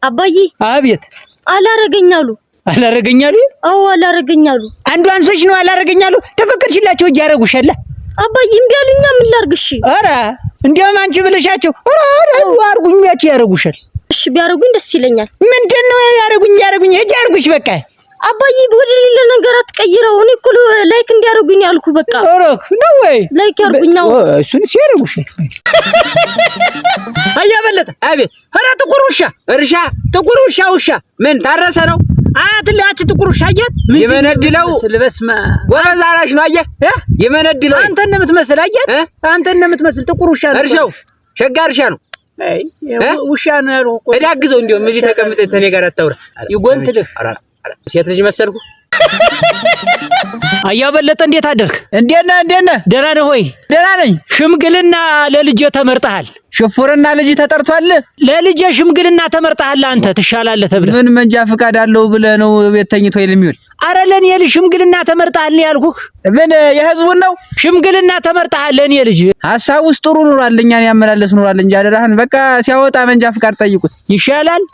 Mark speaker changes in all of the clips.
Speaker 1: አባዬ
Speaker 2: አቤት
Speaker 1: አላረገኛሉ
Speaker 2: አዎ አላረገኛሉ አንዷን ሰሽ ነው አላረገኛሉ ተፈቀድሽላቸው እያረጉሻለ
Speaker 1: አባዬ እምቢ አሉኛ ምን ላርግሽ
Speaker 2: ኧረ እንዴም አንቺ ብለሻቸው ኧረ አርጉኝ ያቺ ያረጉሻል
Speaker 1: እሺ ቢያረጉኝ ደስ ይለኛል
Speaker 2: ምንድነው ያረጉኝ እጅ ያርጉሽ በቃ
Speaker 1: አባዬ ወደ ሌላ ነገር አትቀይረው እኔ እኮ ላይክ እንዲያረጉኝ ያልኩ በቃ
Speaker 2: ኦሮክ ነው ወይ
Speaker 1: ላይክ ያርጉኝ ነው
Speaker 2: እሱን ሲያረጉሽ አያበለጠ አቤት ኧረ ጥቁር ውሻ እርሻ ጥቁር ውሻ ምን ታረሰ ነው አትላች ጥቁር ውሻ አየት
Speaker 3: የመነድለው
Speaker 2: ስለበስማ
Speaker 3: ጎበዝ አራሽ ነው አየህ የመነድለው
Speaker 2: አንተ እንደምትመስል አየት አንተ እንደምትመስል ጥቁር ውሻ ነው
Speaker 3: እርሻው ሸጋ እርሻ ነው
Speaker 2: አይ ውሻ ነው ያለው
Speaker 3: እዳግዘው እንደው እዚህ ተቀምጠህ ተኔ ጋር አታውራ
Speaker 2: ይጎንትልህ
Speaker 3: ሴት ልጅ መሰልኩ
Speaker 2: አያበለጠ እንዴት አደርክ
Speaker 3: እንዴት ነህ
Speaker 2: ደህና ነህ ሆይ
Speaker 3: ደህና ነኝ
Speaker 2: ሽምግልና ለልጅ ተመርጠሃል
Speaker 3: ሽፉርና ልጅ ተጠርቷል
Speaker 2: ለልጅ ሽምግልና ተመርጠሃል አንተ ትሻላለህ ተብለ
Speaker 3: ምን መንጃ ፍቃድ አለው ብለህ ነው ቤት ተኝቶ የሚውል
Speaker 2: አረ ለኔ ልጅ ሽምግልና ተመርጠሃል ያልኩህ
Speaker 3: ምን የህዝቡን ነው
Speaker 2: ሽምግልና ተመርጠሃል ለኔ ልጅ
Speaker 3: ሐሳብ ውስጥ ጥሩ ኑሯል እኛን ያመላለስ ኑሯል እንጂ አደራህን በቃ ሲያወጣ መንጃ ፍቃድ ጠይቁት
Speaker 2: ይሻላል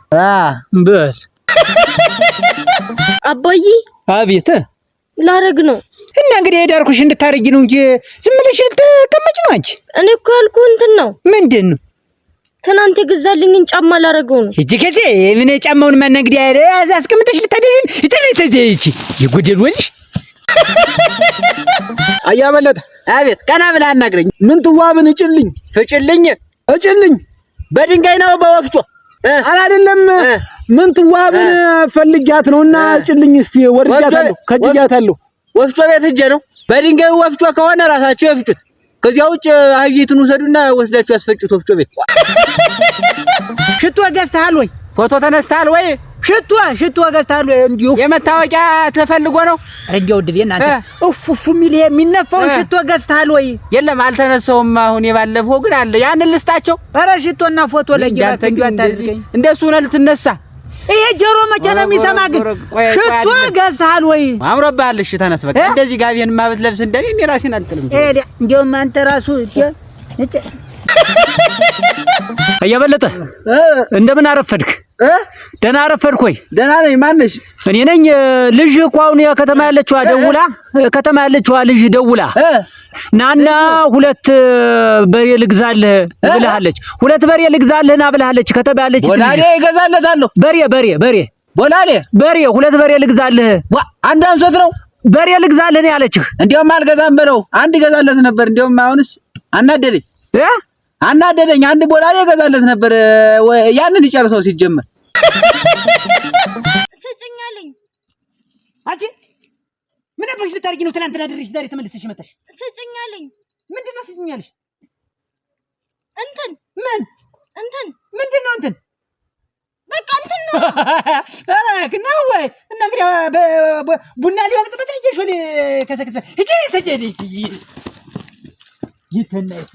Speaker 2: በል
Speaker 1: አባዬ
Speaker 2: አቤት
Speaker 1: ላረግ ነው
Speaker 2: እና እንግዲህ ሄዳርኩሽ እንድታረጊ ነው እንጂ ዝም ብለሽ ተቀመጭ ነው አንቺ
Speaker 1: እኔ እኮ ያልኩ እንትን ነው
Speaker 2: ምንድነው
Speaker 1: ትናንት ገዛልኝን ጫማ ላረገው ነው
Speaker 2: እጂ ከዜ ምን ጫማውን ማን እንግዲህ አስቀምጠሽ ልታደርጊ ይተለተጂ ይጎደልልሽ
Speaker 3: አያበለጠ አቤት ቀና ብለህ አናግረኝ
Speaker 2: ምን ትዋብን
Speaker 3: እጭልኝ በድንጋይ ነው በወፍጮ
Speaker 2: አይደለም ምን ትዋብን ፈልጊያት ነውና ጭልኝ እስቲ ወርጃታለሁ ከጅያታለሁ
Speaker 3: ወፍጮ ቤት ሄጄ ነው በድንጋይ ወፍጮ ከሆነ ራሳቸው ይፍጩት ከዚያው ውጭ አህይቱን ወሰዱና ወስዳችሁ ያስፈጩት ወፍጮ ቤት
Speaker 2: ሽቶ ገዝተሃል ወይ
Speaker 3: ፎቶ ተነስተሃል ወይ
Speaker 2: ሽቶ ገዝተሃል ወይ እንዲሁ
Speaker 3: የመታወቂያ ተፈልጎ ነው
Speaker 2: ረንጆው ድል እናንተ ኡፍ ሚል የሚነፋው ሽቶ ገዝተሃል ወይ
Speaker 3: የለም አልተነሳውም አሁን የባለፈው ግን አለ ያን ልስጣቸው
Speaker 2: ኧረ ሽቶና ፎቶ ለጊያት
Speaker 3: እንደሱ ነው ልትነሳ
Speaker 2: ይሄ ጆሮ መቼ ነው የሚሰማ ግን ሽቶ ገዝተሃል ወይ
Speaker 3: አምሮብሃል እሺ ተነስ በቃ እንደዚህ ጋቢን ማበት ለብስ እንደኔ እኔ ራሴን አልጥልም
Speaker 2: እንደውም አንተ ራሱ አያበለጠ እንደምን አረፈድክ ደህና አረፈድክ ወይ
Speaker 3: ደህና ነኝ ማነሽ
Speaker 2: እኔ ነኝ ልጅ እኮ አሁን ከተማ ያለችዋ ደውላ ከተማ ያለችዋ ልጅ ደውላ ናና ሁለት በሬ ልግዛልህ ብለሃለች ሁለት በሬ ልግዛልህና ብለሃለች ከተማ ያለች
Speaker 3: ቦላሌ ይገዛለታለሁ
Speaker 2: በሬ ቦላሌ ሁለት በሬ ልግዛልህ
Speaker 3: አንድ አንሶት ነው
Speaker 2: በሬ ልግዛልህ ያለችህ
Speaker 3: እንደውም አልገዛም በለው አንድ ይገዛለት ነበር እንደውም አሁንስ አናደደኝ አንድ ቦላሌ ይገዛለት ነበር ያንን ይጨርሰው ሲጀመር
Speaker 1: ስጭኛለኝ
Speaker 2: አንቺ ምን አባሽ ልታርጊ ነው ትናንትና ድርሽ ዛሬ ተመልሰሽ መጣሽ
Speaker 1: ስጭኛለኝ
Speaker 2: ምንድነው ስጭኛለሽ
Speaker 1: እንትን
Speaker 2: ምንድነው እንትን
Speaker 1: በቃ እንትን ነው
Speaker 2: አራክ ነው ወይ እና እንግዲህ ቡና ሊወቅጥ በተጀሽ ወለ ከሰከሰ እጂ ሰጀዲ ይተናይቱ